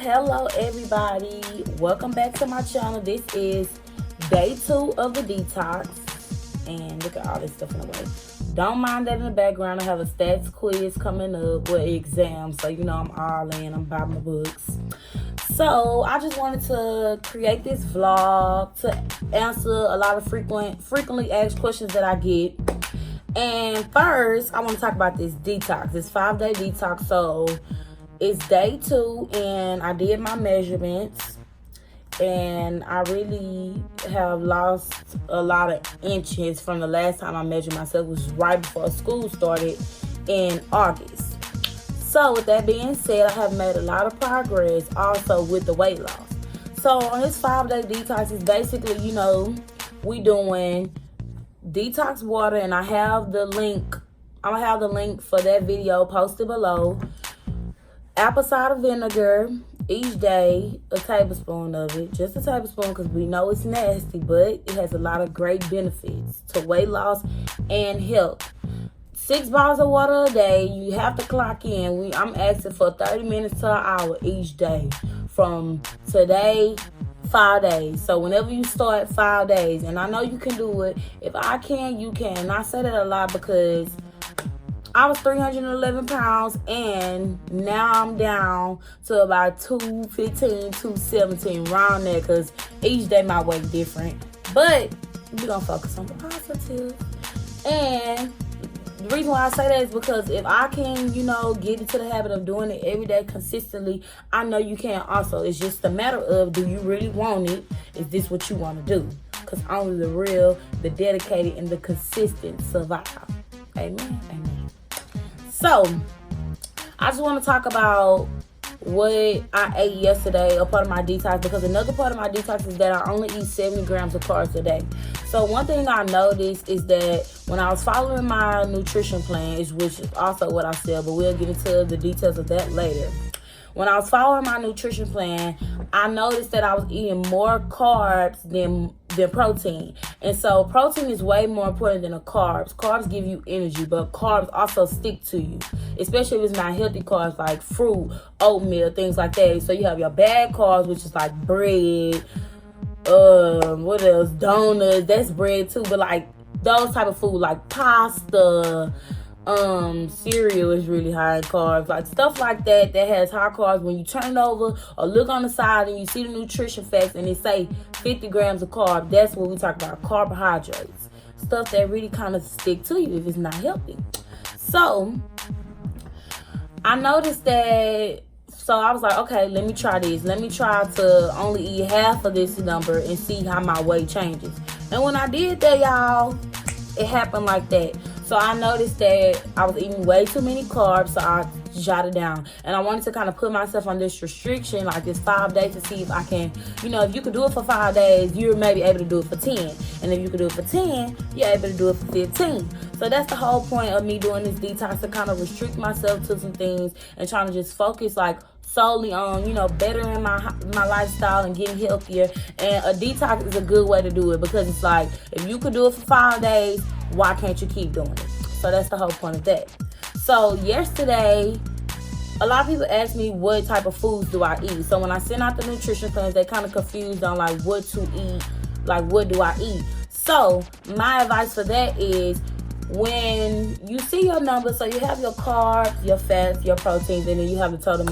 Hello everybody, welcome back to my channel. This is day 2 of the detox, and look at all this stuff in the way. Don't mind that in the background. I have a stats quiz coming up with exams, so you know I'm all in. I'm buying my books. So I just wanted to create this vlog to answer a lot of frequently asked questions that I get. And first I want to talk about this detox, this 5-day detox. So it's day 2 and I did my measurements, and I really have lost a lot of inches from the last time I measured myself, which was right before school started in August. So with that being said, I have made a lot of progress also with the weight loss. So on this 5-day detox is basically, we doing detox water, and I have the link. I'm gonna have the link for that video posted below. Apple cider vinegar each day, a tablespoon of it, just a tablespoon, because we know it's nasty, but it has a lot of great benefits to weight loss and health. 6 bottles of water a day. You have to clock in. I'm asking for 30 minutes to an hour each day from today, 5 days. So whenever you start, 5 days, and I know you can do it. If I can, you can. And I say that a lot because I was 311 pounds, and now I'm down to about 215, 217, around there, because each day my weight different. But we're going to focus on the positive. And the reason why I say that is because if I can, get into the habit of doing it every day consistently, I know you can also. It's just a matter of, do you really want it? Is this what you want to do? Because only the real, the dedicated, and the consistent survive. Amen. Amen. So, I just want to talk about what I ate yesterday, a part of my detox, because another part of my detox is that I only eat 70 grams of carbs a day. So one thing I noticed is that when I was following my nutrition plan, which is also what I said, but we'll get into the details of that later. When I was following my nutrition plan, I noticed that I was eating more carbs than protein. And so protein is way more important than the carbs. Carbs give you energy, but carbs also stick to you, especially if it's not healthy carbs like fruit, oatmeal, things like that. So you have your bad carbs, which is like bread, what else? Donuts, that's bread too, but like those type of food like pasta, cereal is really high in carbs, like stuff like that has high carbs. When you turn it over or look on the side and you see the nutrition facts and it say 50 grams of carb, that's what we talk about, carbohydrates, stuff that really kind of stick to you if it's not healthy. So I noticed that, so I was like, okay, let me try this. Let me try to only eat half of this number and see how my weight changes. And when I did that, y'all, it happened like that. So I noticed that I was eating way too many carbs, so I jotted down. And I wanted to kind of put myself on this restriction, like this 5 days, to see if I can, if you could do it for 5 days, you're maybe able to do it for 10. And if you could do it for 10, you're able to do it for 15. So that's the whole point of me doing this detox, to kind of restrict myself to some things and trying to just focus like solely on, bettering my lifestyle and getting healthier. And a detox is a good way to do it, because it's like, if you could do it for 5 days, why can't you keep doing it? So that's the whole point of that. So yesterday, a lot of people ask me what type of foods do I eat. So when I sent out the nutrition plans, they kind of confused on like what to eat, like what do I eat. So my advice for that is, when you see your numbers, so you have your carbs, your fats, your proteins, and then you have the total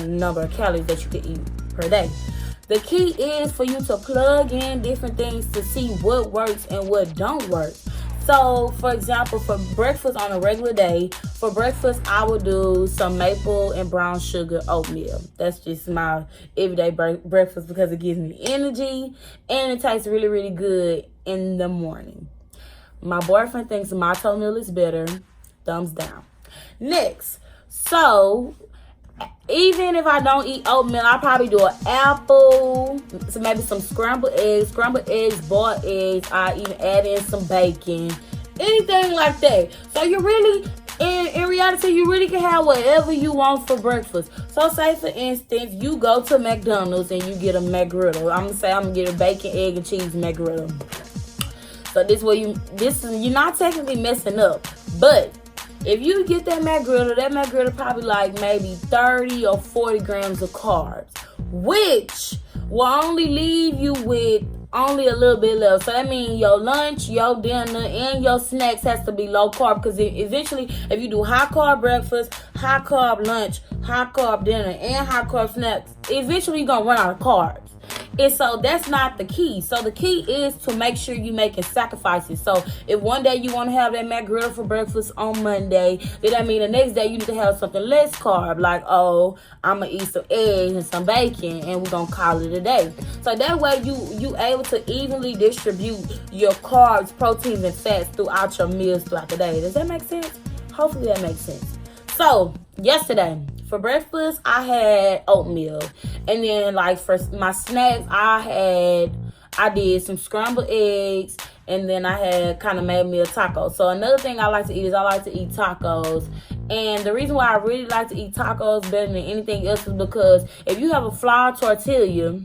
number of calories that you can eat per day. The key is for you to plug in different things to see what works and what don't work. So, for example, for breakfast on a regular day, for breakfast, I would do some maple and brown sugar oatmeal. That's just my everyday breakfast, because it gives me energy and it tastes really, really good in the morning. My boyfriend thinks my oatmeal is better. Thumbs down. Next, so even if I don't eat oatmeal, I'll probably do an apple, so maybe some scrambled eggs, boiled eggs. I even add in some bacon, anything like that. So you really, in reality, you really can have whatever you want for breakfast. So say for instance, you go to McDonald's and you get a McGriddle. I'm gonna get a bacon, egg, and cheese McGriddle. So you're not technically messing up, but If you get that McGriddle probably like maybe 30 or 40 grams of carbs. which will only leave you with only a little bit left. So that means your lunch, your dinner, and your snacks has to be low carb, because eventually if you do high carb breakfast, high carb lunch, high carb dinner, and high carb snacks, eventually you're gonna run out of carbs. And so that's not the key. So the key is to make sure you're making sacrifices. So if one day you want to have that mac grill for breakfast on Monday, then that means the next day you need to have something less carb, like, oh, I'm gonna eat some eggs and some bacon and we're gonna call it a day. So that way you able to evenly distribute your carbs, proteins, and fats throughout your meals throughout the day. Does that make sense? Hopefully that makes sense. So yesterday for breakfast I had oatmeal, and then like for my snacks I did some scrambled eggs, and then I had kind of made me a taco. So another thing I like to eat is I like to eat tacos. And the reason why I really like to eat tacos better than anything else is because if you have a flour tortilla,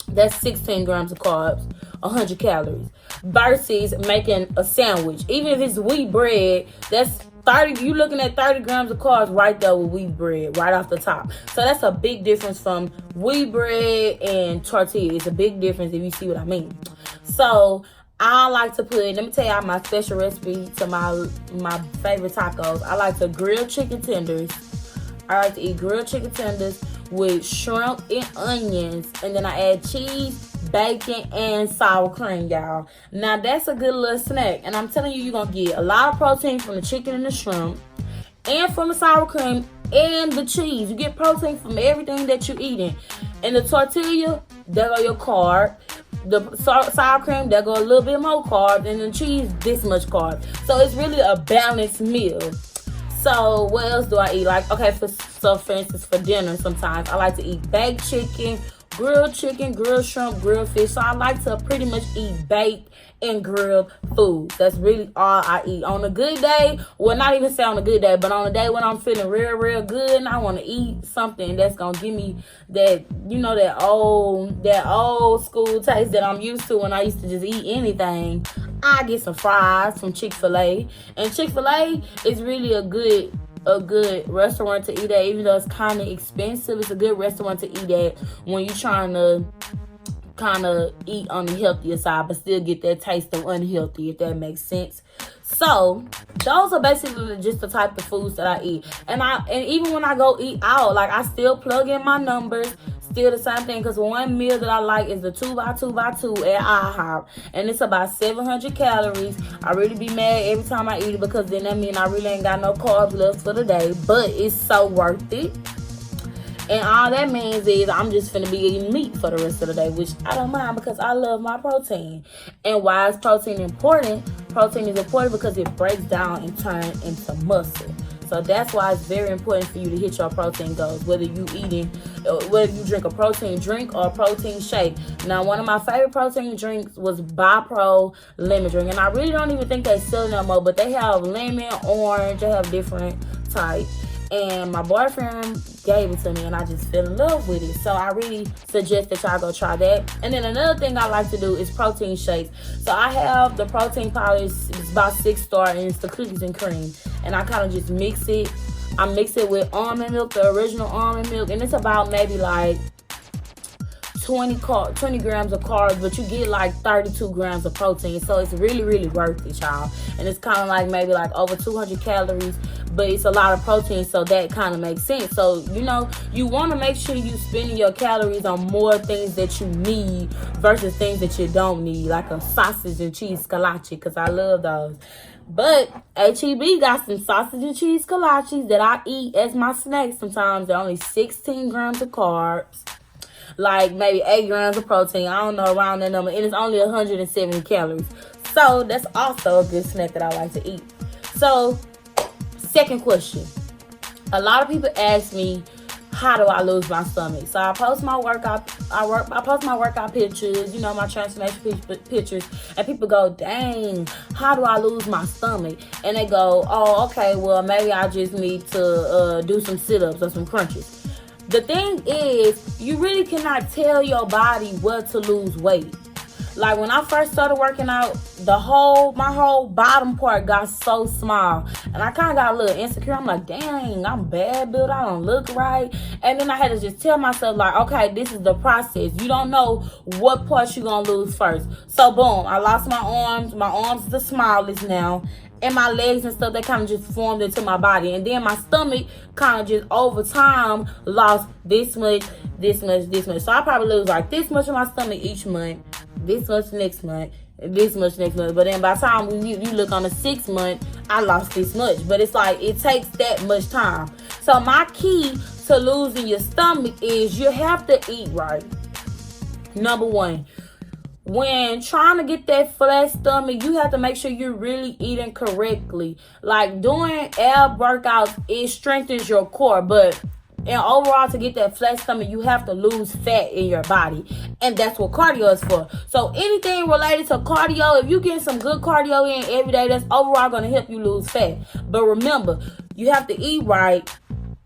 that's 16 grams of carbs, 100 calories, versus making a sandwich. Even if it's wheat bread, that's 30, you looking at 30 grams of carbs right there with wheat bread right off the top. So that's a big difference from wheat bread and tortilla. It's a big difference, if you see what I mean. So I like to put, let me tell y'all my special recipe to my favorite tacos. I like to grill chicken tenders. I like to eat grilled chicken tenders with shrimp and onions, and then I add cheese, bacon, and sour cream, y'all. Now that's a good little snack, and I'm telling you, you're gonna get a lot of protein from the chicken and the shrimp, and from the sour cream and the cheese. You get protein from everything that you're eating. And the tortilla, there go your carb. The sour cream, there go a little bit more carb, and the cheese, this much carb. So it's really a balanced meal. So what else do I eat? Like, okay, for instance, for dinner sometimes I like to eat baked chicken, grilled shrimp, grilled fish. So I like to pretty much eat baked and grilled foods. That's really all I eat. On a good day, well, not even say on a good day, but on a day when I'm feeling real good and I want to eat something that's gonna give me that, you know, that old school taste that I'm used to when I used to just eat anything, I get some fries from Chick-fil-A. And Chick-fil-A is really a good restaurant to eat at, even though it's kind of expensive. It's a good restaurant to eat at when you're trying to kind of eat on the healthier side but still get that taste of unhealthy, if that makes sense. So those are basically just the type of foods that I eat. And even when I go eat out, like, I still plug in my numbers. Still the same thing, because one meal that I like is the 2x2x2 at IHOP, and it's about 700 calories. I really be mad every time I eat it, because then that means I really ain't got no carbs left for the day, but it's so worth it. And all that means is I'm just finna be eating meat for the rest of the day, which I don't mind because I love my protein. And why is protein important? Protein is important because it breaks down and turns into muscle. So that's why it's very important for you to hit your protein goals, whether you drink a protein drink or a protein shake. Now, one of my favorite protein drinks was BiPro lemon drink, and I really don't even think they sell it no more, but they have lemon, orange, they have different types. And my boyfriend gave it to me, and I just fell in love with it. So I really suggest that y'all go try that. And then another thing I like to do is protein shakes. So I have the protein powder. It's about 6-star, and it's the cookies and cream. And I kind of just mix it. I mix it with almond milk, the original almond milk. And it's about maybe like 20 grams of carbs, but you get like 32 grams of protein. So it's really, really worth it, y'all. And it's kind of like maybe like over 200 calories, but it's a lot of protein, so that kind of makes sense. So, you know, you want to make sure you spending your calories on more things that you need versus things that you don't need, like a sausage and cheese kolache, because I love those. But HEB got some sausage and cheese kolaches that I eat as my snacks sometimes. They're only 16 grams of carbs, like maybe 8 grams of protein. I don't know, around that number. And it's only 170 calories. So that's also a good snack that I like to eat. So, second question. A lot of people ask me, how do I lose my stomach? So I post my workout. I post my workout pictures, you know, my transformation pictures, and people go, dang, how do I lose my stomach? And they go, oh, okay, well, maybe I just need to do some sit-ups or some crunches. The thing is, you really cannot tell your body what to lose weight. Like when I first started working out, my whole bottom part got so small, and I kind of got a little insecure. I'm like, dang, I'm bad built, I don't look right. And then I had to just tell myself, like, okay, this is the process. You don't know what parts you're gonna lose first. So boom, I lost my arms. My arms are the smallest now, and my legs and stuff, they kind of just formed into my body. And then my stomach kind of just over time lost this much. So I probably lose like this much of my stomach each month, this much next month, this much next month. But then by the time you look on the 6th month, I lost this much. But it's like it takes that much time. So my key to losing your stomach is you have to eat right. Number one, when trying to get that flat stomach, you have to make sure you're really eating correctly. Like doing ab workouts, it strengthens your core, but and overall, to get that flat stomach, you have to lose fat in your body. And that's what cardio is for. So anything related to cardio, if you get some good cardio in every day, that's overall going to help you lose fat. But remember, you have to eat right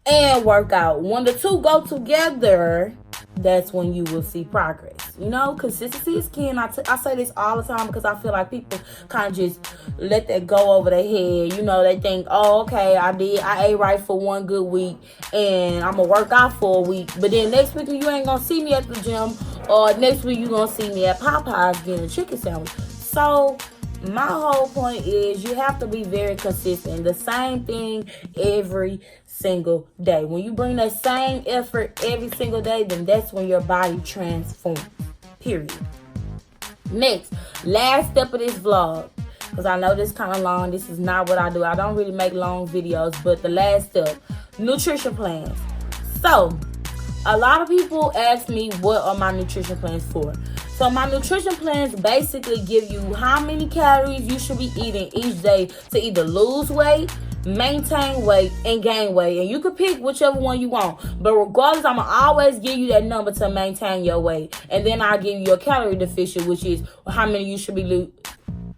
and work out. When the two go together, that's when you will see progress. You know, consistency is key. And I say this all the time because I feel like people kind of just let that go over their head. You know, they think, oh, okay, I ate right for one good week and I'm going to work out for a week. But then next week you ain't going to see me at the gym, or next week you going to see me at Popeyes getting a chicken sandwich. So my whole point is you have to be very consistent. The same thing every single day. When you bring that same effort every single day, then that's when your body transforms. Period. Next, last step of this vlog, because I know this kind of long. This is not what I do. I don't really make long videos, but the last step, nutrition plans. So, a lot of people ask me, what are my nutrition plans for? So my nutrition plans basically give you how many calories you should be eating each day to either lose weight, maintain weight, and gain weight. And you can pick whichever one you want. But regardless, I'm going to always give you that number to maintain your weight. And then I'll give you your calorie deficient, which is how many you should be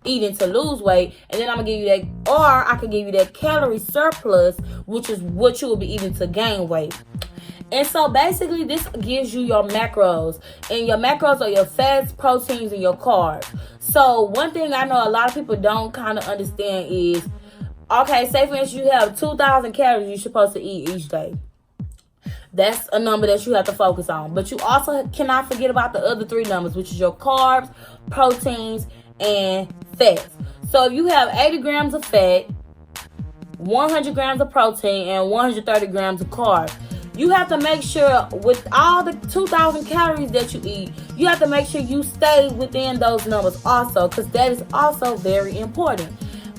eating to lose weight. And then I'm going to give you that, or I could give you that calorie surplus, which is what you will be eating to gain weight. And so basically this gives you your macros. And your macros are your fats, proteins, and your carbs. So one thing I know a lot of people don't kind of understand is, okay, say for instance you have 2,000 calories you're supposed to eat each day. That's a number that you have to focus on. But you also cannot forget about the other 3 numbers, which is your carbs, proteins, and fats. So if you have 80 grams of fat, 100 grams of protein, and 130 grams of carbs, you have to make sure with all the 2,000 calories that you eat, you have to make sure you stay within those numbers also, because that is also very important.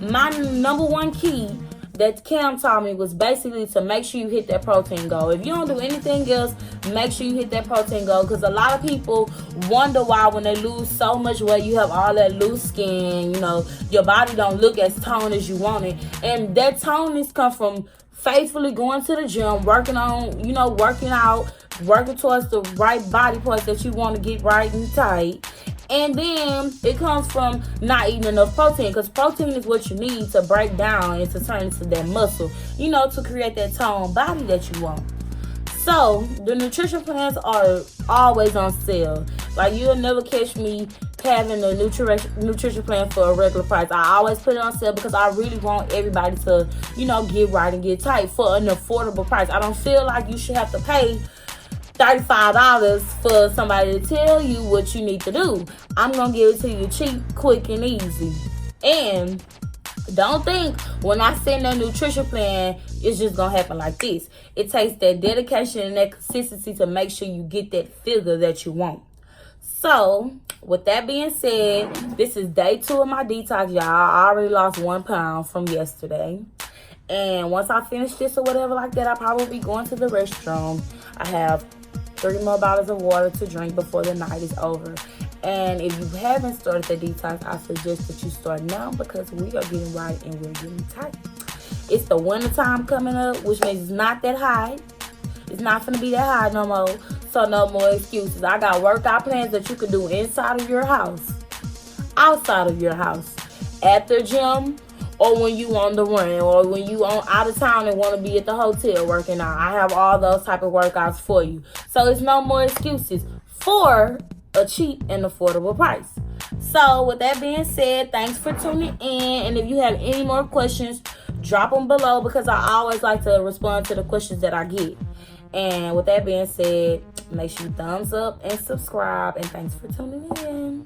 My number one key that Cam taught me was basically to make sure you hit that protein goal. If you don't do anything else, make sure you hit that protein goal, because a lot of people wonder why when they lose so much weight, you have all that loose skin, you know, your body don't look as toned as you want it. And that toneness comes from faithfully going to the gym, working on, you know, working out, working towards the right body parts that you want to get right and tight. And then it comes from not eating enough protein, because protein is what you need to break down and to turn into that muscle, you know, to create that toned body that you want. So the nutrition plans are always on sale. Like, you'll never catch me having a nutrition plan for a regular price. I always put it on sale because I really want everybody to, you know, get right and get tight for an affordable price. I don't feel like you should have to pay $35 for somebody to tell you what you need to do. I'm going to give it to you cheap, quick, and easy. And don't think when I send that nutrition plan, it's just going to happen like this. It takes that dedication and that consistency to make sure you get that figure that you want. So, with that being said, this is day 2 of my detox, y'all. I already lost 1 pound from yesterday. And once I finish this or whatever like that, I'll probably be going to the restroom. I have 3 more bottles of water to drink before the night is over. And if you haven't started the detox, I suggest that you start now, because we are getting right and we're getting tight. It's the winter time coming up, which means it's not that high. It's not going to be that high no more. So no more excuses. I got workout plans that you can do inside of your house, outside of your house, at the gym, or when you on the run, or when you on out of town and want to be at the hotel working out. I have all those type of workouts for you. So it's no more excuses for a cheap and affordable price. So with that being said, thanks for tuning in. And if you have any more questions, drop them below, because I always like to respond to the questions that I get. And with that being said, make sure you thumbs up and subscribe. And thanks for tuning in.